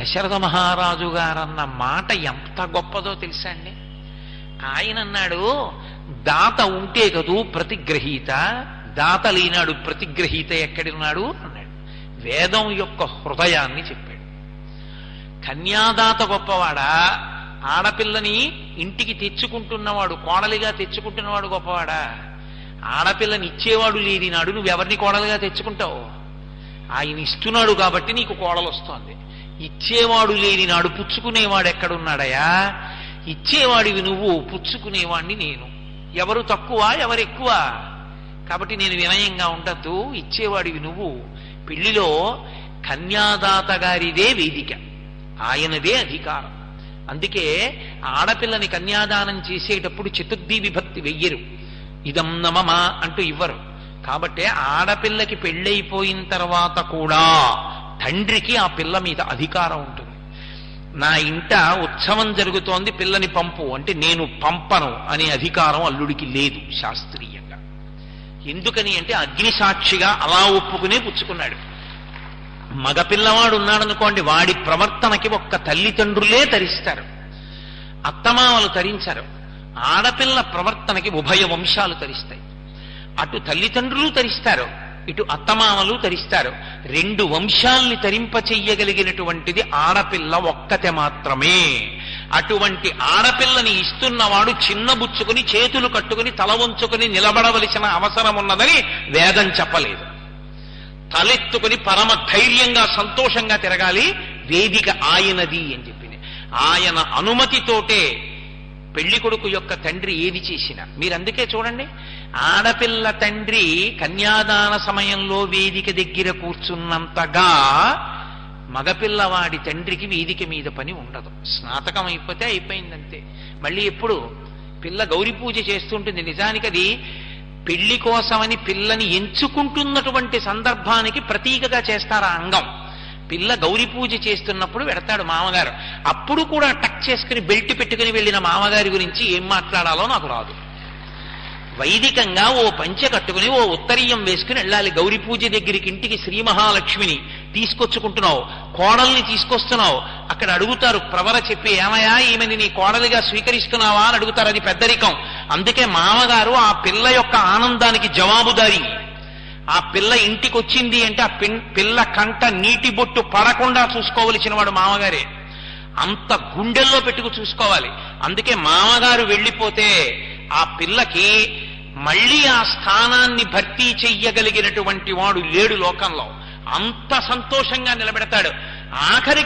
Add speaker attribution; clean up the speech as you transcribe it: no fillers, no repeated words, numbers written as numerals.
Speaker 1: దశరథ మహారాజు గారన్న మాట ఎంత గొప్పదో తెలుసా అండి. ఆయన అన్నాడు, దాత ఉంటే కదూ ప్రతిగ్రహీత, దాత లేనాడు ప్రతిగ్రహీత ఎక్కడున్నాడు అన్నాడు. వేదం యొక్క హృదయాన్ని చెప్పాడు. కన్యాదాత గొప్పవాడా, ఆడపిల్లని ఇంటికి తెచ్చుకుంటున్నవాడు, కోడలిగా తెచ్చుకుంటున్నవాడు గొప్పవాడా? ఆడపిల్లని ఇచ్చేవాడు లేని నాడు నువ్వెవరిని కోడలుగా తెచ్చుకుంటావు? ఆయన ఇస్తున్నాడు కాబట్టి నీకు కోడలు వస్తోంది. ఇచ్చేవాడు లేని నాడు పుచ్చుకునేవాడు ఎక్కడున్నాడయా? ఇచ్చేవాడివి నువ్వు, పుచ్చుకునేవాడిని నేను. ఎవరు తక్కువ, ఎవరు ఎక్కువ? కాబట్టి నేను వినయంగా ఉండద్దు, ఇచ్చేవాడివి నువ్వు. పెళ్లిలో కన్యాదాత గారిదే వేదిక, ఆయనదే అధికారం. అందుకే ఆడపిల్లని కన్యాదానం చేసేటప్పుడు చతుర్థి విభక్తి వెయ్యరు, ఇదం నమమా అంటూ ఇవ్వరు. కాబట్టి ఆడపిల్లకి పెళ్ళైపోయిన తర్వాత కూడా తండ్రికి ఆ పిల్ల మీద అధికారం ఉంటుంది. నా ఇంట ఉత్సవం జరుగుతోంది, పిల్లని పంపు అంటే నేను పంపను అనే అధికారం అల్లుడికి లేదు శాస్త్రీయంగా. ఎందుకని అంటే అగ్నిసాక్షిగా అలా ఒప్పుకునే పుచ్చుకున్నాడు. మగపిల్లవాడు ఉన్నాడనుకోండి, వాడి ప్రవర్తనకి ఒక్క తల్లిదండ్రులే తరిస్తారు, అత్తమామలు తరించరు. ఆడపిల్ల ప్రవర్తనకి ఉభయ వంశాలు తరిస్తాయి. అటు తల్లిదండ్రులు తరిస్తారు, ఇటు అత్తమామలు తరిస్తారు. రెండు వంశాల్ని తరింపచెయ్యగలిగినటువంటిది ఆడపిల్ల ఒక్కతే మాత్రమే. అటువంటి ఆడపిల్లని ఇస్తున్నవాడు చిన్నబుచ్చుకుని చేతులు కట్టుకుని తల వంచుకుని నిలబడవలసిన అవసరం ఉన్నదని వేదం చెప్పలేదు. తలెత్తుకుని పరమ ధైర్యంగా సంతోషంగా తిరగాలి. వేదిక ఆయనది అని చెప్పింది. ఆయన అనుమతితోటే పెళ్లి కొడుకు యొక్క తండ్రి ఏది చేసినా. మీరు అందుకే చూడండి, ఆడపిల్ల తండ్రి కన్యాదాన సమయంలో వేదిక దగ్గర కూర్చున్నంతగా మగపిల్లవాడి తండ్రికి వేదిక మీద పని ఉండదు. స్నాతకం అయిపోతే అయిపోయిందంతే. మళ్ళీ ఎప్పుడు పిల్ల గౌరీ పూజ చేస్తుంటుంది. నిజానికి అది పెళ్లి కోసమని పిల్లని ఎంచుకుంటున్నటువంటి సందర్భానికి ప్రతీకగా చేస్తారు ఆ అంగం. పిల్ల గౌరీ పూజ చేస్తున్నప్పుడు వెడతాడు మామగారు. అప్పుడు కూడా టక్ చేసుకుని బెల్ట్ పెట్టుకుని వెళ్ళిన మామగారి గురించి ఏం మాట్లాడాలో నాకు రాదు. వైదికంగా ఓ పంచె కట్టుకుని ఓ ఉత్తరీయం వేసుకుని వెళ్ళాలి గౌరీ పూజ దగ్గరికి. ఇంటికి శ్రీ మహాలక్ష్మిని తీసుకొచ్చుకుంటున్నావు, కోడల్ని తీసుకొస్తున్నావు. అక్కడ అడుగుతారు, ప్రవర చెప్పి, ఏమయ్యా ఈమెని నీ కోడలిగా స్వీకరిస్తున్నావా అని అడుగుతారు. అది పెద్దరికం. అందుకే మామగారు ఆ పిల్ల యొక్క ఆనందానికి జవాబుదారి. ఆ పిల్ల ఇంటికి వచ్చింది అంటే ఆ పిల్ల కంట నీటి బొట్టు పడకుండా చూసుకోవలసిన వాడు మామగారే. అంత గుండెల్లో పెట్టుకు చూసుకోవాలి. అందుకే మామగారు వెళ్ళిపోతే ఆ పిల్లకి మళ్ళీ ఆ స్థానాన్ని భర్తీ చెయ్యగలిగినటువంటి వాడు లేడు లోకంలో. అంత సంతోషంగా నిలబెడతాడు. ఆఖరి